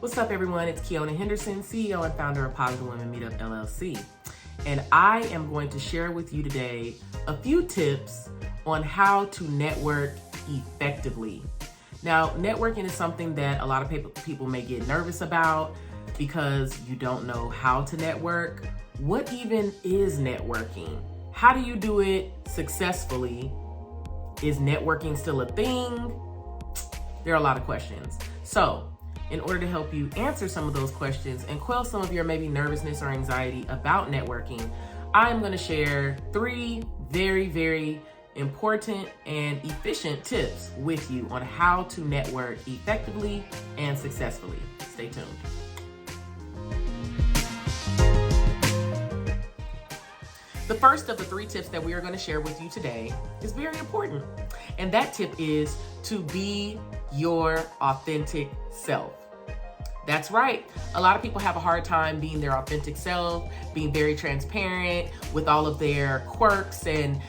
What's up, everyone? It's Keona Henderson, CEO and founder of Positive Women Meetup LLC. And I am going to share with you today a few tips on how to network effectively. Now, networking is something that a lot of people may get nervous about because you don't know how to network. What even is networking? How do you do it successfully? Is networking still a thing? There are a lot of questions. So, in order to help you answer some of those questions and quell some of your maybe nervousness or anxiety about networking, I'm going to share 3 very, very important and efficient tips with you on how to network effectively and successfully. Stay tuned. The first of the 3 tips that we are going to share with you today is very important. And that tip is to be your authentic self. That's right. A lot of people have a hard time being their authentic self, being very transparent with all of their quirks and,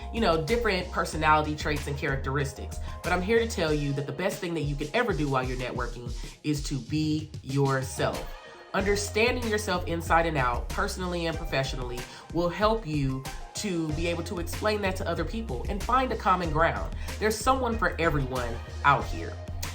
different personality traits and characteristics. But I'm here to tell you that the best thing that you can ever do while you're networking is to be yourself. Understanding yourself inside and out, personally and professionally, will help you to be able to explain that to other people and find a common ground. There's someone for everyone out here.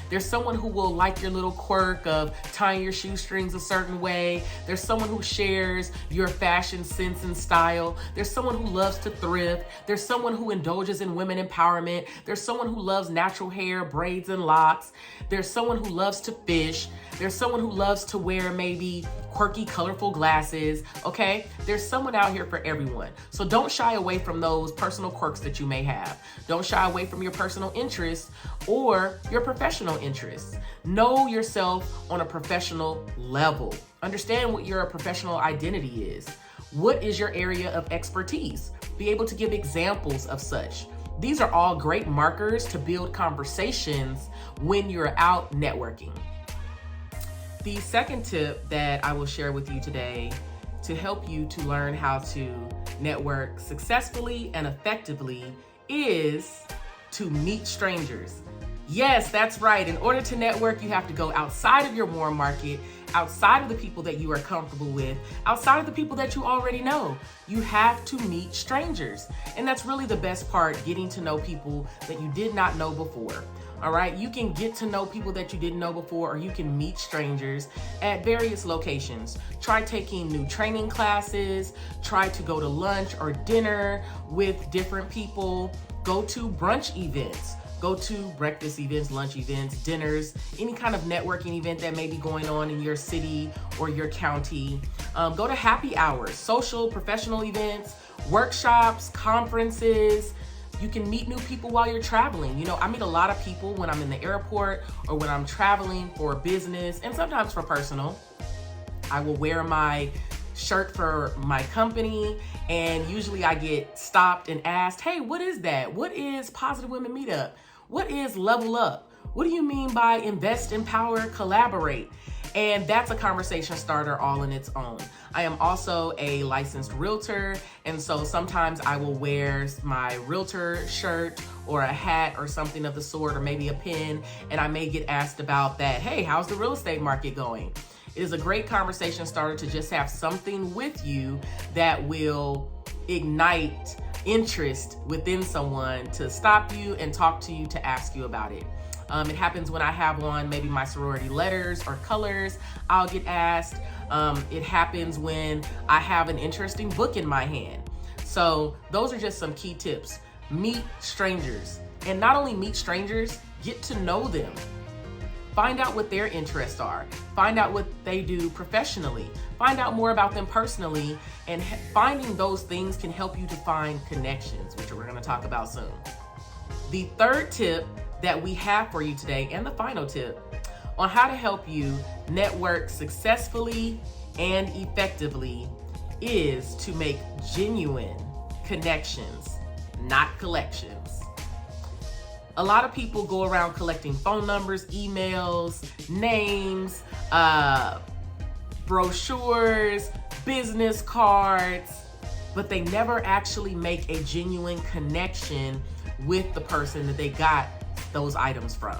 There's someone who will like your little quirk of tying your shoestrings a certain way. There's someone who shares your fashion sense and style. There's someone who loves to thrift. There's someone who indulges in women empowerment. There's someone who loves natural hair, braids, and locks. There's someone who loves to fish. There's someone who loves to wear maybe quirky, colorful glasses, okay? There's someone out here for everyone. So don't shy away from those personal quirks that you may have. Don't shy away from your personal interests or your professional interests. Know yourself on a professional level. Understand what your professional identity is. What is your area of expertise? Be able to give examples of such. These are all great markers to build conversations when you're out networking. The second tip that I will share with you today to help you to learn how to network successfully and effectively is to meet strangers. Yes, that's right. In order to network, you have to go outside of your warm market, outside of the people that you are comfortable with, outside of the people that you already know. You have to meet strangers. And that's really the best part, getting to know people that you did not know before. All right, you can get to know people that you didn't know before, or you can meet strangers at various locations. Try taking new training classes, try to go to lunch or dinner with different people, go to brunch events, go to breakfast events, lunch events, dinners, any kind of networking event that may be going on in your city or your county. Go to happy hours, social, professional events, workshops, conferences. You can meet new people while you're traveling. I meet a lot of people when I'm in the airport or when I'm traveling for business and sometimes for personal. I will wear my shirt for my company, and usually I get stopped and asked, hey, what is that? What is Positive Women Meetup? What is Level Up? What do you mean by invest, empower, collaborate? And that's a conversation starter all in its own. I am also a licensed realtor, and so sometimes I will wear my realtor shirt or a hat or something of the sort, or maybe a pin, and I may get asked about that. Hey, how's the real estate market going? It is a great conversation starter to just have something with you that will ignite interest within someone to stop you and talk to you to ask you about it. It happens when I have on maybe my sorority letters or colors. I'll get asked. It happens when I have an interesting book in my hand. So those are just some key tips. Meet strangers. And not only meet strangers, get to know them. Find out what their interests are. Find out what they do professionally. Find out more about them personally. And finding those things can help you to find connections, which we're going to talk about soon. The third tip that we have for you today, and the final tip on how to help you network successfully and effectively, is to make genuine connections, not collections. A lot of people go around collecting phone numbers, emails, names, brochures, business cards, but they never actually make a genuine connection with the person that they got those items from.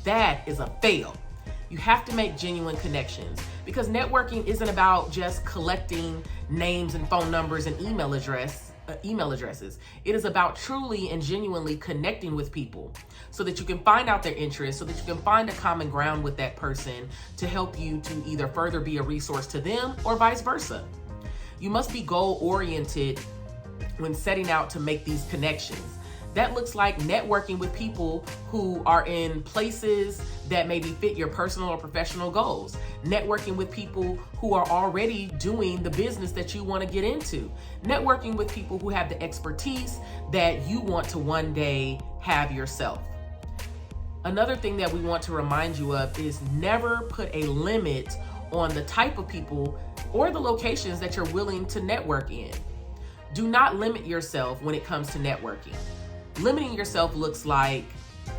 That is a fail. You have to make genuine connections, because networking isn't about just collecting names and phone numbers and email addresses. It is about truly and genuinely connecting with people so that you can find out their interests, so that you can find a common ground with that person to help you to either further be a resource to them or vice versa. You must be goal-oriented when setting out to make these connections. That looks like networking with people who are in places that maybe fit your personal or professional goals. Networking with people who are already doing the business that you want to get into. Networking with people who have the expertise that you want to one day have yourself. Another thing that we want to remind you of is never put a limit on the type of people or the locations that you're willing to network in. Do not limit yourself when it comes to networking. Limiting yourself looks like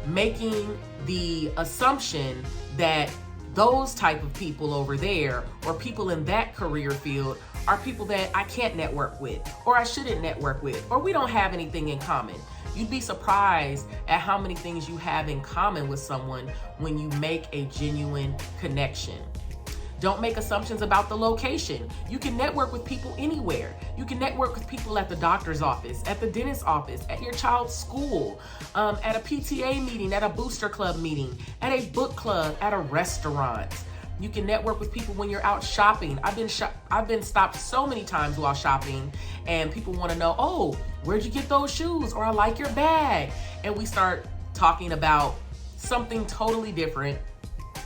making the assumption that those type of people over there or people in that career field are people that I can't network with, or I shouldn't network with, or we don't have anything in common. You'd be surprised at how many things you have in common with someone when you make a genuine connection. Don't make assumptions about the location. You can network with people anywhere. You can network with people at the doctor's office, at the dentist's office, at your child's school, at a PTA meeting, at a booster club meeting, at a book club, at a restaurant. You can network with people when you're out shopping. I've been stopped so many times while shopping, and people want to know, oh, where'd you get those shoes? Or I like your bag. And we start talking about something totally different,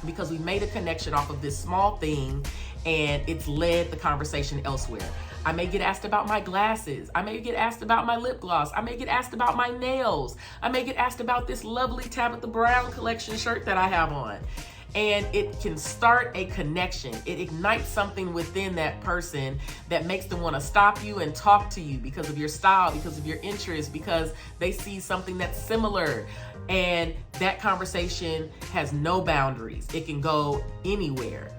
because we made a connection off of this small thing and it's led the conversation elsewhere. I may get asked about my glasses. I may get asked about my lip gloss. I may get asked about my nails. I may get asked about this lovely Tabitha Brown collection shirt that I have on. And it can start a connection. It ignites something within that person that makes them want to stop you and talk to you because of your style, because of your interest, because they see something that's similar. And that conversation has no boundaries. It can go anywhere.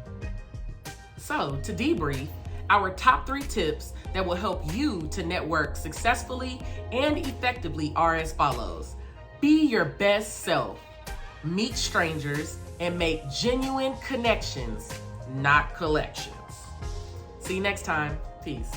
So to debrief, our top 3 tips that will help you to network successfully and effectively are as follows. Be your best self. Meet strangers and make genuine connections, not collections. See you next time. Peace.